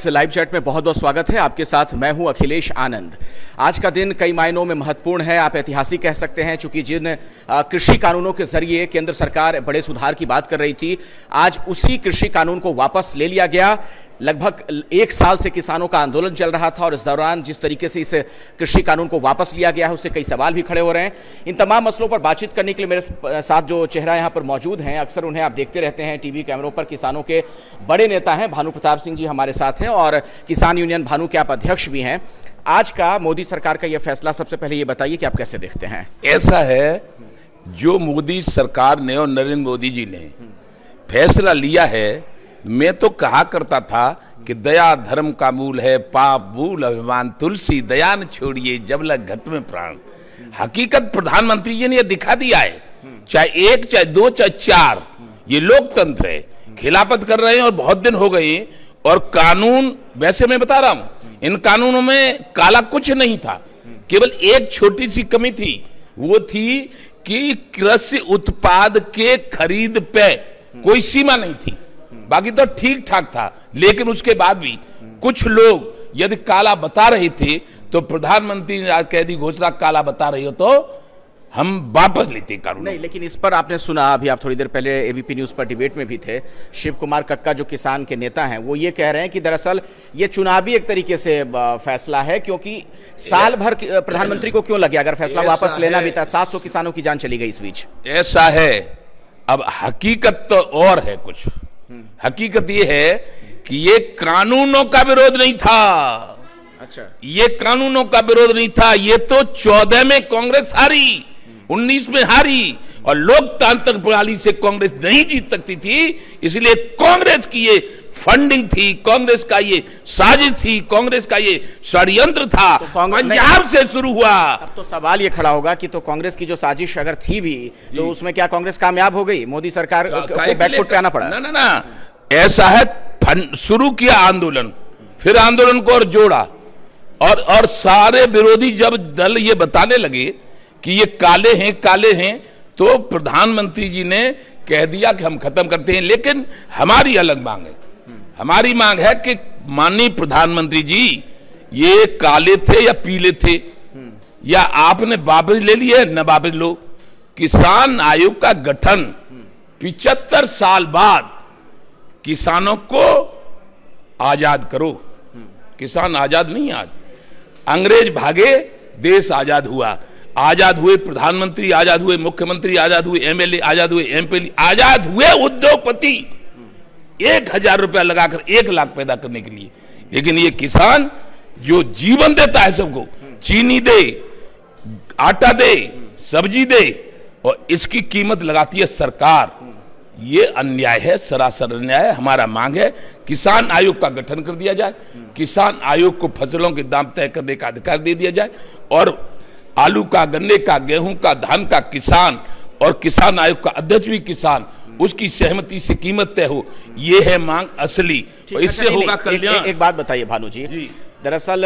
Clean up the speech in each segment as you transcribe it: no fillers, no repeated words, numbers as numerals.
इस live chat में बहुत बहुत स्वागत है। आपके साथ मैं हूं अखिलेश आनंद। आज का दिन कई मायनों में महत्वपूर्ण है, आप ऐतिहासिक कह सकते हैं, क्योंकि जिन कृषि कानूनों के जरिए केंद्र सरकार बड़े सुधार की बात कर रही थी, आज उसी कृषि कानून को वापस ले लिया गया। लगभग 1 साल से किसानों का आंदोलन चल रहा था और इस दौरान जिस तरीके से इस कृषि कानून को वापस लिया गया है उससे कई सवाल भी खड़े हो रहे हैं। इन तमाम मसलों पर बातचीत करने के लिए मेरे साथ जो चेहरा यहाँ पर मौजूद हैं, अक्सर उन्हें आप देखते रहते हैं टीवी कैमरों पर, किसानों के बड़े नेता हैं, भानु प्रताप सिंह जी हमारे साथ हैं और किसान यूनियन भानु के आप अध्यक्ष भी हैं। आज का मोदी सरकार का यह फैसला, सबसे पहले ये बताइए कि आप कैसे देखते हैं? ऐसा है, जो मोदी सरकार ने और नरेंद्र मोदी जी ने फैसला लिया है, मैं तो कहा करता था कि दया धर्म का मूल है, पाप भूल अभिमान तुलसी, दया न छोड़िए जब लग घट में प्राण। हकीकत प्रधानमंत्री जी ने यह दिखा दिया है, चाहे 1 चाहे 2 चाहे 4, ये लोकतंत्र है। खिलाफत कर रहे हैं और बहुत दिन हो गए, और कानून, वैसे मैं बता रहा हूं, इन कानूनों में काला कुछ नहीं था, केवल एक छोटी सी कमी थी, वो थी कि कृषि उत्पाद के खरीद पे कोई सीमा नहीं थी, बाकी तो ठीक ठाक था। लेकिन उसके बाद भी कुछ लोग यदि काला बता रहे थे तो प्रधानमंत्री ने आज कह दी घोषणा, काला बता रही हो तो हम वापस लेते कानून। नहीं, लेकिन इस पर आपने सुना, अभी आप थोड़ी देर पहले एबीपी न्यूज पर डिबेट में भी थे, शिव कुमार कक्का जो किसान के नेता हैं, वो ये कह रहे हैं कि दरअसल ये चुनावी एक तरीके से फैसला है, क्योंकि साल भर प्रधानमंत्री को क्यों लगे, अगर फैसला वापस लेना भी था, 700 किसानों की जान चली गई इस बीच। ऐसा है, अब हकीकत तो और है कुछ। हकीकत ये है कि ये कानूनों का विरोध नहीं था। अच्छा, ये कानूनों का विरोध नहीं था, ये तो 14 में कांग्रेस हारी, 19 में हारी, और लोकतांत्रिक प्रणाली से कांग्रेस नहीं जीत सकती थी, इसलिए कांग्रेस की ये फंडिंग थी, कांग्रेस का ये साजिश थी, कांग्रेस का ये षड्यंत्र था, तो पंजाब से शुरू हुआ। अब तो सवाल ये खड़ा होगा कि तो कांग्रेस की जो साजिश अगर थी भी, तो उसमें क्या कांग्रेस कामयाब हो गई? मोदी सरकार को बैकफुट पे आना पड़ा? ना, ऐसा है, शुरू किया आंदोलन, फिर आंदोलन को और जोड़ा, और सारे विरोधी जब दल ये बताने लगे कि ये काले हैं, तो प्रधानमंत्री जी ने कह दिया कि हम खत्म करते हैं। लेकिन हमारी अलग मांग है, हमारी मांग है कि माननीय प्रधानमंत्री जी, ये काले थे या पीले थे, या आपने वापस ले लिए न वापस लो। किसान आयोग का गठन 75 साल बाद किसानों को आजाद करो। किसान आजाद नहीं, आज अंग्रेज भागे, देश आजाद हुआ। आजाद हुए प्रधानमंत्री, आजाद हुए मुख्यमंत्री, आजाद हुए एमएलए, आजाद हुए एमपी, आजाद हुए उद्योगपति, 1000 रुपया लगाकर 1 लाख पैदा करने के लिए। लेकिन ये किसान जो जीवन देता है सबको, चीनी दे, आटा दे, सब्जी दे, और इसकी कीमत लगाती है सरकार, ये अन्याय है, सरासर अन्याय है। हमारा मांग है किसान आयोग का गठन कर दिया जाए, किसान आयोग को फसलों के दाम तय करने का अधिकार दे दिया जाए, और आलू का, गन्ने का, गेहूं का, धान का किसान, और किसान आयोग का अध्यक्ष भी किसान, उसकी सहमति से कीमत तय हो। ये है मांग असली, और इससे होगा कल्याण। एक बात बताइए भानु जी, दरअसल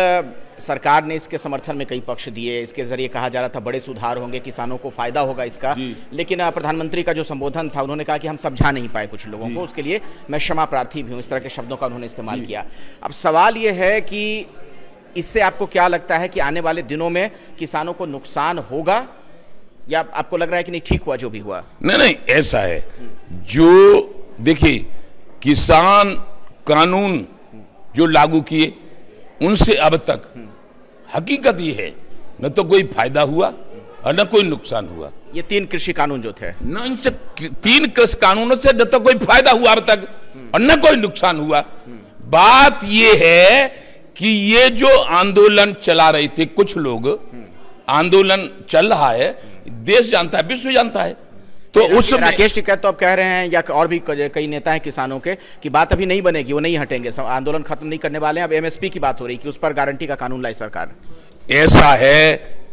सरकार ने इसके समर्थन में कई पक्ष दिए, इसके जरिए कहा जा रहा था बड़े सुधार होंगे, किसानों को फायदा होगा इसका, लेकिन प्रधानमंत्री का जो संबोधन था, उन्होंने कहा कि हम समझा नहीं पाए कुछ लोगों को, उसके लिए मैं क्षमा प्रार्थी भी हूँ, इस तरह के शब्दों का उन्होंने इस्तेमाल किया। अब सवाल ये है कि इससे आपको क्या लगता है कि आने वाले दिनों में किसानों को नुकसान होगा, या आपको लग रहा है कि नहीं, ठीक हुआ जो भी हुआ? नहीं, ऐसा है, जो देखिए किसान कानून जो लागू किए, उनसे अब तक हकीकत ये है, न तो कोई फायदा हुआ और न कोई नुकसान हुआ। ये 3 कृषि कानून जो थे, न इनसे 3 कृषि कानूनों से न तो कोई फायदा हुआ अब तक और न कोई नुकसान हुआ। बात ये है कि ये जो आंदोलन चला रहे थे कुछ लोग, आंदोलन चल रहा है, देश जानता है, विश्व जानता है, तो उस राकेश टिकैत तो अब कह रहे हैं, या और भी कई नेता हैं किसानों के, कि बात अभी नहीं बनेगी, वो नहीं हटेंगे, आंदोलन खत्म नहीं करने वाले हैं। अब एमएसपी की बात हो रही कि उस पर गारंटी का कानून लाई सरकार। ऐसा है,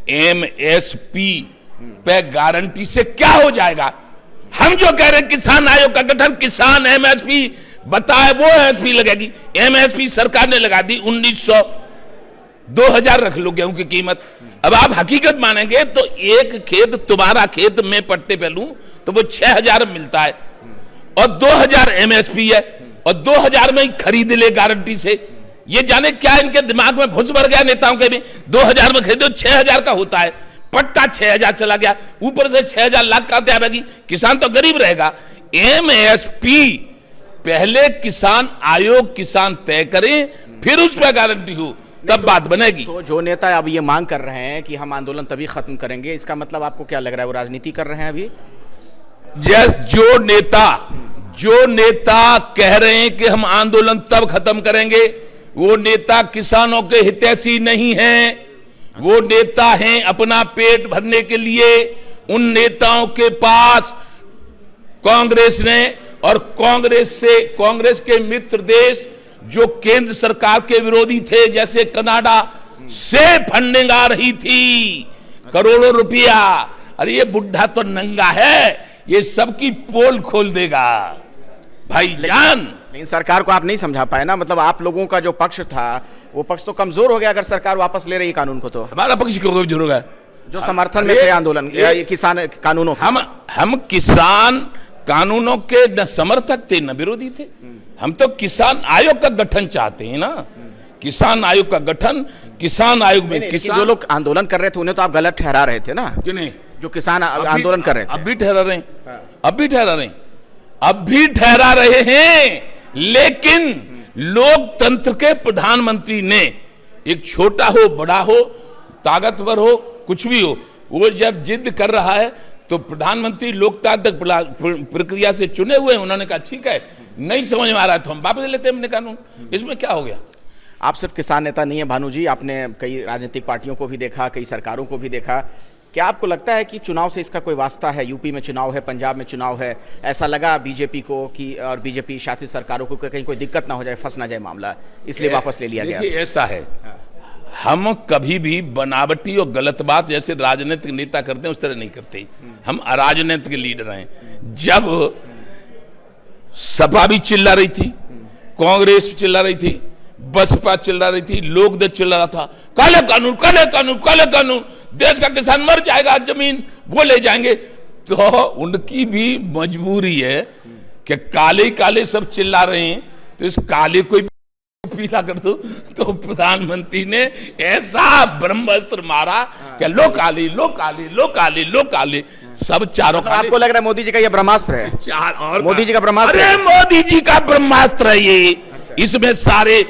एमएसपी पे गारंटी से क्या हो जाएगा? हम जो कह रहे हैं किसान आयोग का गठन, किसान एमएसपी बताए, वो एमएसपी लगेगी। एमएसपी सरकार ने लगा दी 1900, 2000 रख लो गेहूं की कीमत। अब आप हकीकत मानेंगे तो एक खेत, तुम्हारा खेत मैं पट्टे पे लूं तो वो 6000 मिलता है, और 2000 एमएसपी है, और 2000 में ही खरीद ले गारंटी से। ये जाने क्या इनके दिमाग में घुस भर गया नेताओं के भी। 2000 में खरीदो 6000 का होता है, पट्टा 6000 चला गया, ऊपर से 6000 लाख का आएगी, किसान तो गरीब रहेगा। एमएसपी पहले किसान आयोग किसान तय करे, फिर उस पर गारंटी हो, तब बात बनेगी। तो जो नेता अब ये मांग कर रहे हैं कि हम आंदोलन तभी खत्म करेंगे, इसका मतलब आपको क्या लग रहा है, वो राजनीति कर रहे हैं अभी? जो नेता कह रहे हैं कि हम आंदोलन तब खत्म करेंगे, वो नेता किसानों के हितैषी नहीं हैं। वो नेता हैं अपना पेट भरने के लिए। उन नेताओं के पास कांग्रेस ने और कांग्रेस के मित्र देश जो केंद्र सरकार के विरोधी थे, जैसे कनाडा से फंडिंग आ रही थी, करोड़ों रुपया। अरे ये बुढ़ा तो नंगा है, ये सबकी पोल खोल देगा भाईजान। लेकिन सरकार को आप नहीं समझा पाए ना, मतलब आप लोगों का जो पक्ष था वो पक्ष तो कमजोर हो गया अगर सरकार वापस ले रही कानून को। तो हमारा पक्ष क्यों कमजोर होगा? जो समर्थन में थे आंदोलन किसान कानूनों, हम किसान कानूनों के न समर्थक थे न विरोधी थे। हम तो किसान आयोग का गठन चाहते हैं ना, किसान आयोग का गठन। किसान आयोग में किसान, जो लोग आंदोलन कर रहे थे उन्हें तो आप गलत ठहरा रहे थे ना, कि नहीं? जो किसान आंदोलन कर रहे थे अब भी ठहरा रहे हैं, अब भी ठहरा रहे हैं। लेकिन लोकतंत्र के प्रधानमंत्री ने, एक छोटा हो बड़ा हो ताकतवर हो कुछ भी हो, वो जब जिद कर रहा है तो प्रधानमंत्री लोकतांत्रिक प्रक्रिया से चुने हुए हैं। उन्होंने कहा ठीक है, नहीं समझ में आ रहा है तो हम वापस लेते हैं अपने कानून, इसमें क्या हो गया? आप सिर्फ किसान नेता नहीं है भानु जी, आपने कई राजनीतिक पार्टियों को भी देखा, कई सरकारों को भी देखा। क्या आपको लगता है कि चुनाव से इसका कोई वास्ता है? यूपी में चुनाव है, पंजाब में चुनाव है, ऐसा लगा बीजेपी को कि और बीजेपी शासित सरकारों को कहीं कोई दिक्कत ना हो जाए, फंस ना जाए मामला, इसलिए वापस ले लिया गया? ऐसा है, हम कभी भी बनावटी और गलत बात जैसे राजनीतिक नेता करते हैं उस तरह नहीं करते। हम अराजनीतिक लीडर हैं। जब सपा भी चिल्ला रही थी, कांग्रेस चिल्ला रही थी, बसपा चिल्ला रही थी, लोकदल चिल्ला रहा था, काले कानून काले कानून काले कानून, देश का किसान मर जाएगा, जमीन वो ले जाएंगे। तो उनकी भी मजबूरी है कि काले काले सब चिल्ला रहे हैं, तो इस काले को पीला कर दो। तो प्रधानमंत्री ने ऐसा ब्रह्मास्त्र मारा कि लो काली लो काली लो काली लो काली, सब चारों तो आपको लग रहा है मोदी जी का ये ब्रह्मास्त्र है? चार और मोदी जी का ब्रह्मास्त्र? अरे मोदी जी का ब्रह्मास्त्र है ये। इसमें सारे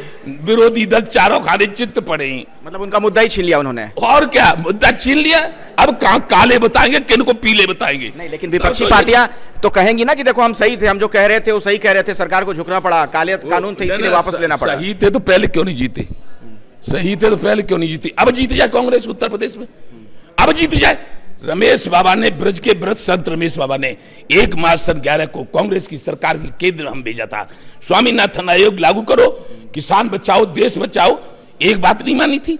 विरोधी दल चारों खाने चित्त पड़े, मतलब उनका मुद्दा ही छीन लिया उन्होंने। और क्या मुद्दा छीन लिया? अब काले बताएंगे, किन को पीले बताएंगे? नहीं, लेकिन विपक्षी पार्टियां तो कहेंगी ना कि देखो हम सही थे, हम जो कह रहे थे वो सही कह रहे थे, सरकार को झुकना पड़ा, काले कानून थे इसलिए वापस लेना पड़ा। सही थे तो पहले क्यों नहीं जीते? सही थे तो पहले क्यों नहीं जीते? अब जीत जाए कांग्रेस उत्तर प्रदेश में, अब जीत जाए। रमेश बाबा ने, ब्रज के ब्रज संत रमेश बाबा ने 1 मार्च सन 11 को कांग्रेस की सरकार की केंद्र हम भेजा था, स्वामीनाथन आयोग लागू करो, किसान बचाओ, देश बचाओ। एक बात नहीं मानी थी,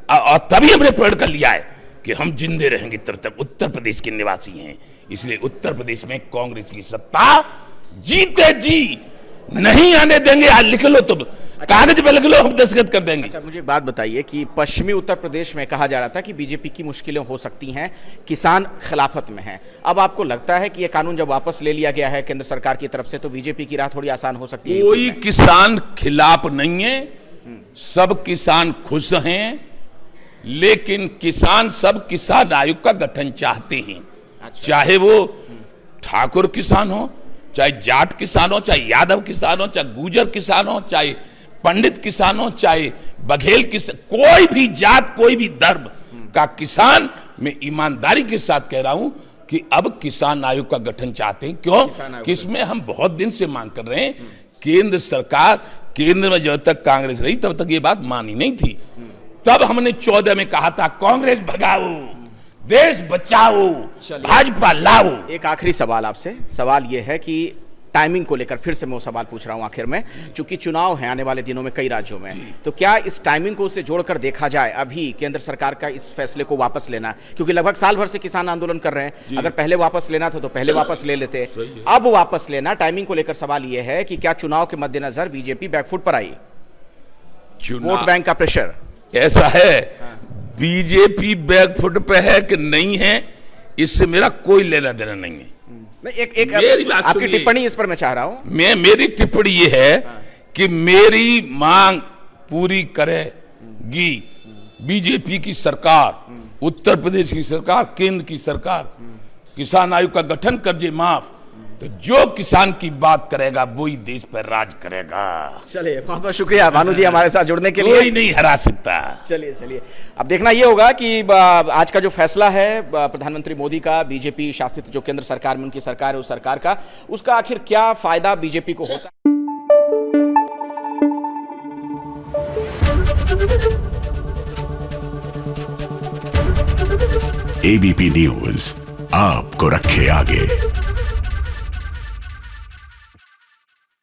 और तभी हमने प्रण कर लिया है कि हम जिंदे रहेंगे तब तक। उत्तर प्रदेश के निवासी हैं, इसलिए उत्तर प्रदेश में कांग्रेस की सत्ता जीते जी नहीं आने देंगे। आज लिख लो, तुम कागज पे लिख लो, हम दस्तखत कर देंगे। अच्छा, मुझे एक बात बताइए कि पश्चिमी उत्तर प्रदेश में कहा जा रहा था कि बीजेपी की मुश्किलें हो सकती हैं, किसान खिलाफत में हैं। अब आपको लगता है कि ये कानून जब वापस ले लिया गया है केंद्र सरकार की तरफ से, तो बीजेपी की राह थोड़ी आसान हो सकती है? कोई किसान खिलाफ नहीं है, सब किसान खुश हैं, लेकिन किसान सब किसान आयोग का गठन चाहते हैं। चाहे वो ठाकुर किसान हो, चाहे जाट किसान हो, चाहे यादव किसान हो, चाहे गुजर किसान हो, चाहे पंडित किसान हो, चाहे बघेल किसान, कोई भी जात कोई भी धर्म का किसान, मैं ईमानदारी के साथ कह रहा हूं कि अब किसान आयोग का गठन चाहते हैं। क्यों? कि इसमें हम बहुत दिन से मांग कर रहे हैं। केंद्र सरकार, केंद्र में जब तक कांग्रेस रही तब तक ये बात मानी नहीं थी। तब हमने 14 में कहा था कांग्रेस भगाओ, देश बचाओ, भाजपा लाओ। एक आखिरी सवाल आपसे, सवाल यह है कि टाइमिंग को लेकर फिर से मैं वो सवाल पूछ रहा हूं आखिर में, क्योंकि चुनाव है आने वाले दिनों में कई राज्यों में, तो क्या इस टाइमिंग को उससे जोड़कर देखा जाए अभी केंद्र सरकार का इस फैसले को वापस लेना? क्योंकि लगभग साल भर से किसान आंदोलन कर रहे हैं, अगर पहले वापस लेना था तो पहले वापस ले लेते, अब वापस लेना, टाइमिंग को लेकर सवाल यह है कि क्या चुनाव के मद्देनजर बीजेपी बैकफुट पर आई? वोट बैंक का प्रेशर ऐसा है, बीजेपी बैकफुट पे है कि नहीं है, इससे मेरा कोई लेना देना नहीं है। एक आपकी टिप्पणी इस पर मैं चाह रहा हूं। मेरी टिप्पणी ये है कि मेरी मांग पूरी करेगी बीजेपी की सरकार, उत्तर प्रदेश की सरकार, केंद्र की सरकार। किसान आयोग का गठन कर दे माफ, तो जो किसान की बात करेगा वही देश पर राज करेगा। चलिए, बहुत बहुत शुक्रिया भानु जी हमारे साथ जुड़ने के लिए। कोई नहीं हरा सकता। चलिए अब देखना ये होगा कि आज का जो फैसला है प्रधानमंत्री मोदी का, बीजेपी शासित जो केंद्र सरकार में उनकी सरकार है, उस सरकार का, उसका आखिर क्या फायदा बीजेपी को होता है। एबीपी न्यूज आपको रखे आगे।